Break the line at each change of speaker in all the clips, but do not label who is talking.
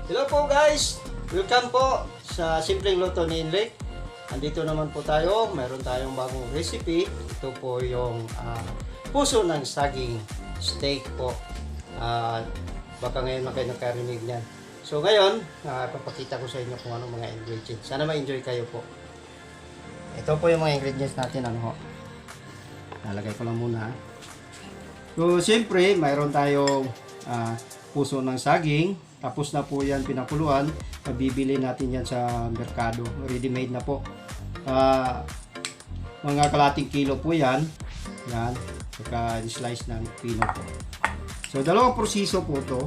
Hello po guys! Welcome po sa Simpleng Luto ni Enric. Andito naman po tayo, mayroon tayong bagong recipe. Ito po yung puso ng saging steak po. Baka ngayon na kayo nakarinig niyan. So ngayon, papakita ko sa inyo kung anong mga ingredients. Sana ma-enjoy kayo po. Ito po yung mga ingredients natin. Nalagay ko lang muna. So siyempre, mayroon tayong puso ng saging. Tapos na po yan pinakuluan. Mabibili natin yan sa merkado. Ready made na po. Mga kalating kilo po yan. Yan. Saka slice ng pino po. So dalawang proseso po to.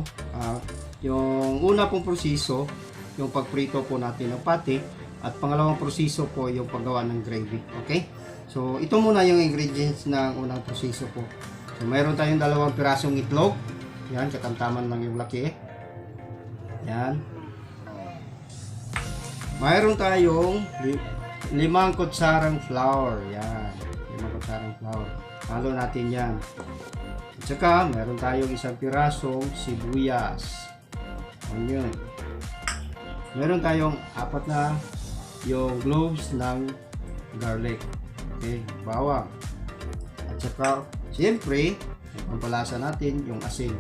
Yung una pong proseso, yung pagprito po natin ng pati. At pangalawang proseso po yung paggawa ng gravy. Okay? So ito muna yung ingredients ng unang proseso po. So mayroon tayong dalawang pirasong itlog. Yan, katamtaman lang yung laki. Yan. Mayroon tayong 5 kutsarang flour. Yan. 5 kutsarang flour. Halo natin yan. At saka, mayroon tayong isang pirasong sibuyas. Onion. Mayroon tayong 4 na yung cloves ng garlic. Okay. Bawang. At saka, siyempre, ang pampalasa natin yung asin.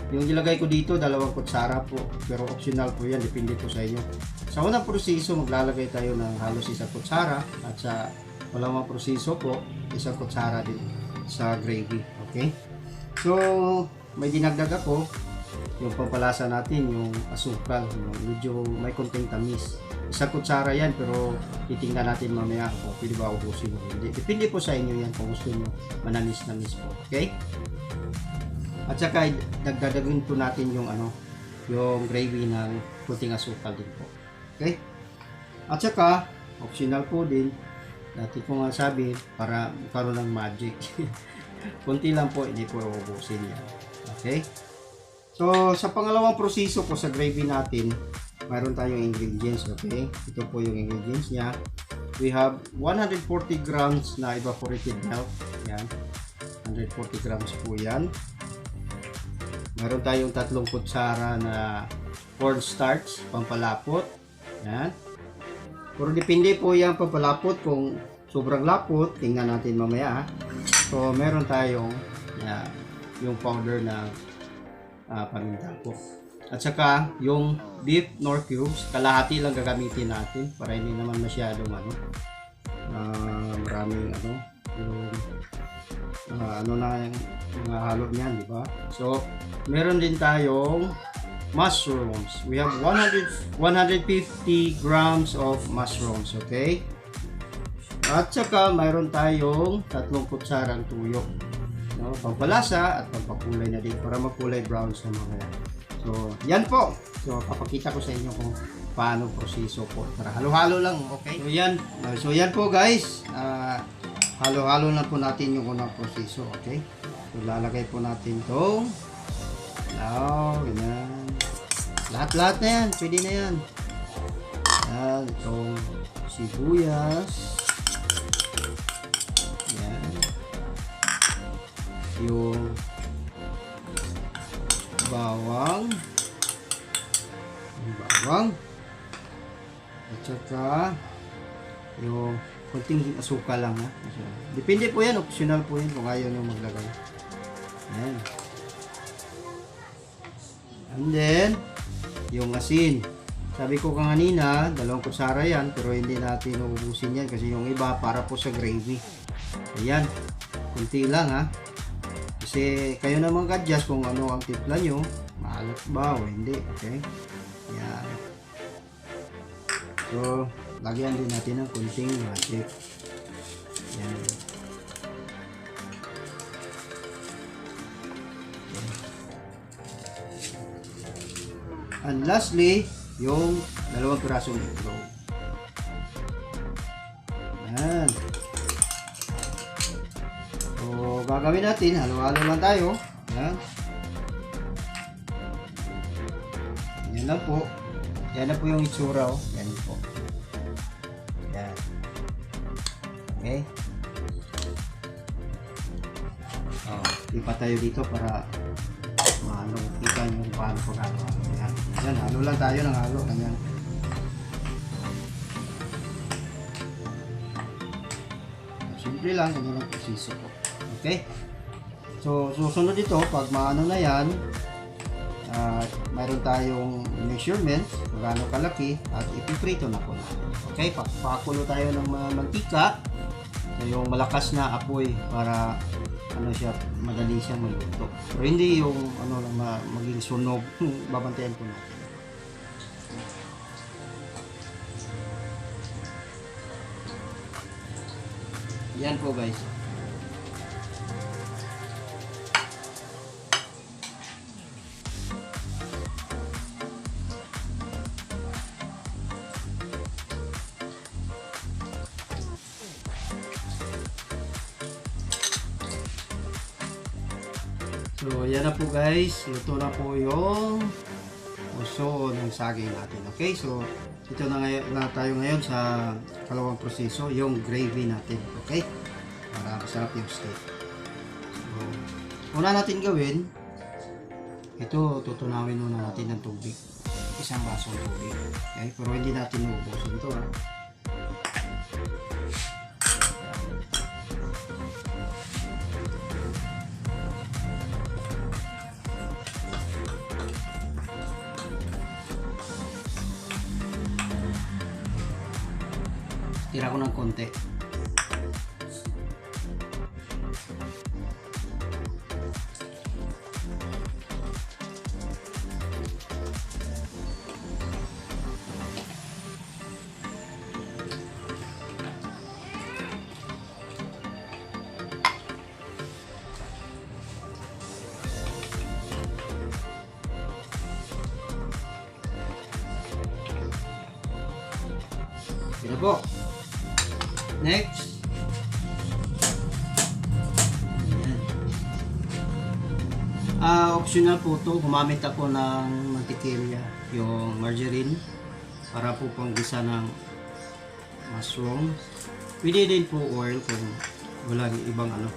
Yung ilagay ko dito, 2 kutsara po. Pero optional po yan. Depende po sa inyo. Sa unang proseso, maglalagay tayo ng halos 1 kutsara. At sa dalawang proseso po, 1 kutsara din sa gravy. Okay? So, may dinagdag ako. Yung pampalasa natin, yung asukal. Yung medyo may konting tamis. 1 kutsara yan, pero titingnan natin mamaya kung pwede ba ubusin mo. Depende po sa inyo yan kung gusto nyo mananis-nanis po. Okay? At saka dagdagagin po natin yung yung gravy ng puting asukal din po. Okay? At saka optional po din natin po nga sabi para magkaroon ng magic. Kunti lang po, hindi po ubusin yan. Okay? So sa pangalawang proseso po sa gravy natin, mayroon tayong ingredients. Okay? Ito po yung ingredients niya. We have 140 grams na evaporated milk. Yan. 140 grams po yan. Meron tayong 3 kutsara na cornstarch, pampalapot. Yan. Pero depende po yung pampalapot kung sobrang lapot, tingnan natin mamaya. So, meron tayong yung powder na paminta po. At saka, yung beef nor cubes, kalahati lang gagamitin natin para hindi naman masyadong maraming yung mga halo niyan, di ba? So, meron din tayong mushrooms. We have 150 grams of mushrooms, okay? At saka, mayroon tayong 3 kutsarang tuyo. No? Pampalasa at pampakulay na din para magkulay brown sa mga. So, yan po. So, papakita ko sa inyo kung paano proseso po. Para halo-halo lang, okay? So, yan po guys. Halo-halo na po natin yung unang proseso, okay? So, lalagay po natin itong ganyan. Lahat-lahat na yan. Pwede na yan. Yan, itong sibuyas. Yan. Yung bawang. At saka yung konting asukal lang ha. Depende po yan, optional po yan kung ayaw nyo maglagay. Ayan. And then, yung asin. Sabi ko kanina, 2 kutsara yan, pero hindi natin uubusin yan kasi yung iba para po sa gravy. Ayan. Kunti lang ha. Kasi kayo naman adjust kung ano ang timpla nyo. Maalat ba o hindi. Okay. Ayan. So, lagyan din natin ng kunting magic. Yan. And lastly, yung 2 pirasong itlog. Yan. So, gagawin natin, halo-halo lang tayo. Yan. Yan lang po. Yan na po yung itsura. Yan po. Yan. Okay. Lipat tayo dito para ano, kita nyo kung paano pag-halo. Yan. Yan, halo lang tayo ng halo. Ganyan. Simple lang, ganyan ang proseso po. Okay? So, susunod ito, pag maano na yan, mayroon tayong measurement kung gaano kalaki at ipiprito na po natin. Okay? Pakulo tayo ng mantika. So, yung malakas na apoy para ano siya, madali siyang maluto. Pero hindi yung ano lang maging sunog. Babantayan po natin. Yan po guys. So, yan na po guys. Luto na po yung puso ng saging natin. Okay? So, ito na tayo ngayon sa kalawang proseso, yung gravy natin. Okay? Para masarap yung steak. So, una natin gawin, ito, tutunawin muna natin ng tubig. Isang basong tubig. Okay? Pero hindi natin ubusin ito. Tira ko ng konti. Yan po. Next. Ayan. Optional po ito. Gumamit ako ng mantikilya, yung margarine, para po panggisa ng mushroom. Pwede din po oil kung wala ibang ano.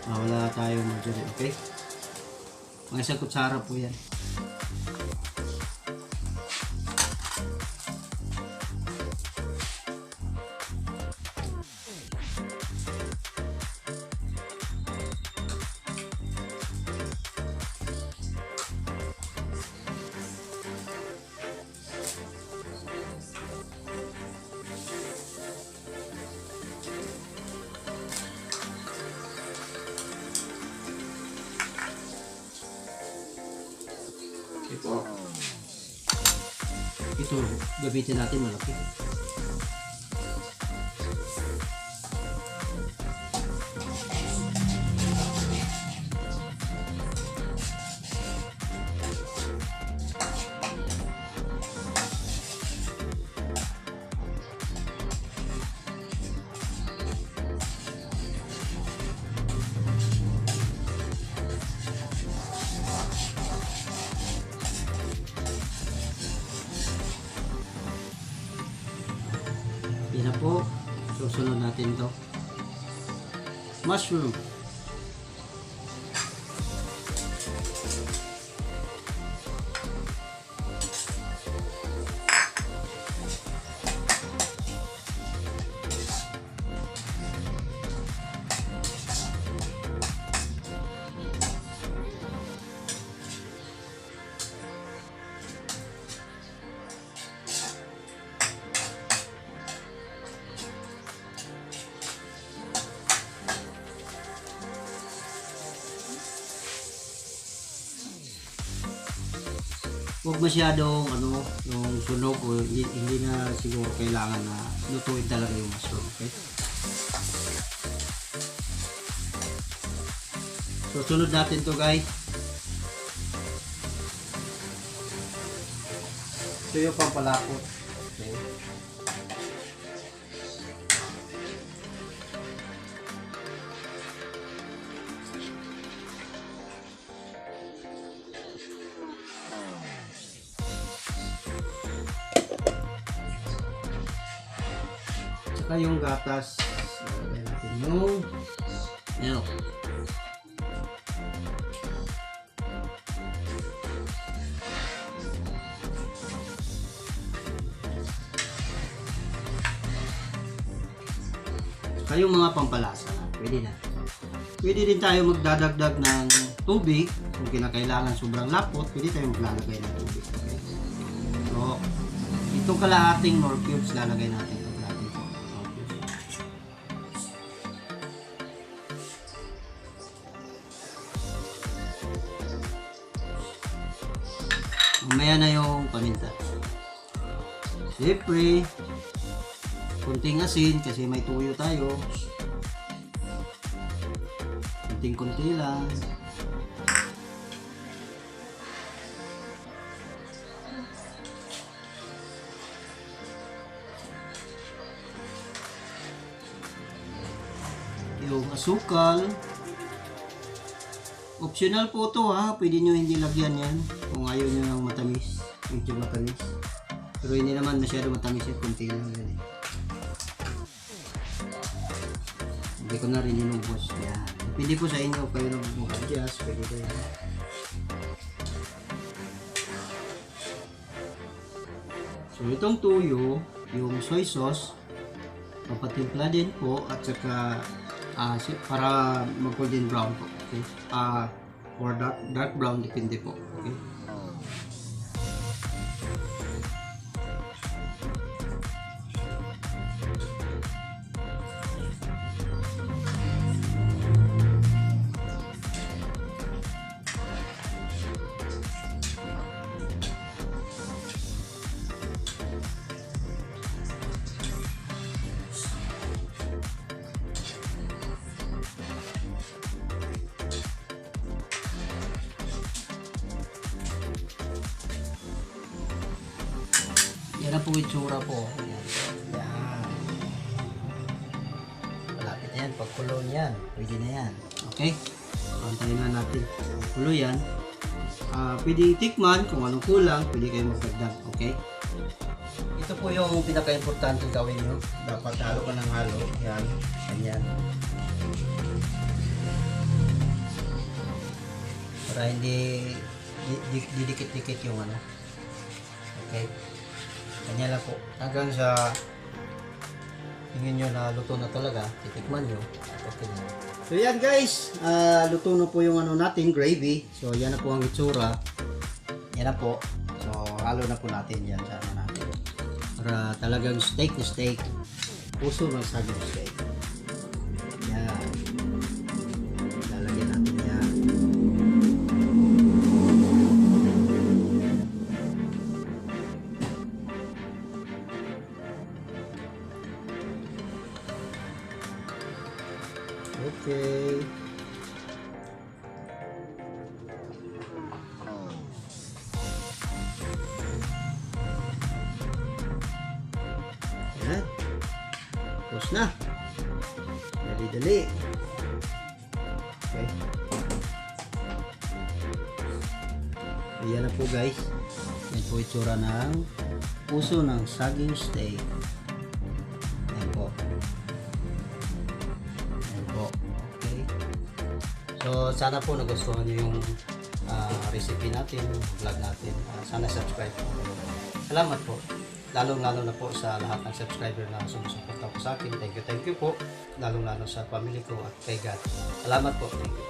Wala tayong margarine. Okay? Mga isang kutsara po yan. Ito gamitin natin malaki. Yan na po. Susunod natin to. Mushroom. Huwag masyadong yung sunog o hindi na siguro kailangan na lutuin talaga yung mushroom. Okay? So sunod natin to guys. Ito yung pampalapot. Okay. Saka yung gatas, lagyan natin yung milk. Kayong mga pampalasa, pwede na. Pwede din tayo magdadagdag ng tubig. Kung kinakailangan sobrang lapot, pwede tayo maglalagay ng tubig. Okay? So, itong kalahating nor cubes lalagay natin. Mamaya na yung paminta. Siyempre, kunting asin kasi may tuyo tayo. Kunting-kunti lang. Yung asukal. Optional po to ha. Pwede nyo hindi lagyan yan. Kung ayaw nyo ng matamis. Medyo matamis. Pero hindi naman masyado matamis yan. Kunti lang yan eh. Hindi ko na rin inubos. Yan. Pwede po sa inyo kayo na mag-adjust. Pwede ko yan. So itong tuyo, yung soy sauce, papatimpla din po at saka para mag-golden brown po. Okay? Or dark brown, depende po. Okay? Yan na po itsura po. Yan. Yan. Malapit na yan. Pagkulo niyan, pwede na yan. Okay? Pantayin na natin. Pagkulo yan. Pwede itikman kung anong kulang. Pwede kayo magdagdag. Okay? Ito po yung pinaka-importante gawin nyo. Dapat halo ka ng halo. Yan. Ganyan. Para hindi didikit-dikit yung ano. Okay? Kanya lang po. Hanggang sa tingin nyo na luto na talaga, titikman nyo. Okay na. So yan guys, luto na po yung ano natin, gravy. So yan na po ang itsura. Yan na po. So halo na po natin yan sa ano natin. Para talagang steak na steak. Puso ng saging steak. Yan. Lalagyan natin yan. Okay. Yan. Tapos na. Dali-dali. Okay. Ayan na po guys. Yan po itsura ng puso ng saging steak. Yan po. So, sana po nagustuhan nyo yung recipe natin, vlog natin. Sana subscribe po. Salamat po. Lalong-lalo na po sa lahat ng subscriber na sumusuporta po sa akin. Thank you po. Lalong-lalo sa family ko at kay God. Salamat po. Thank you.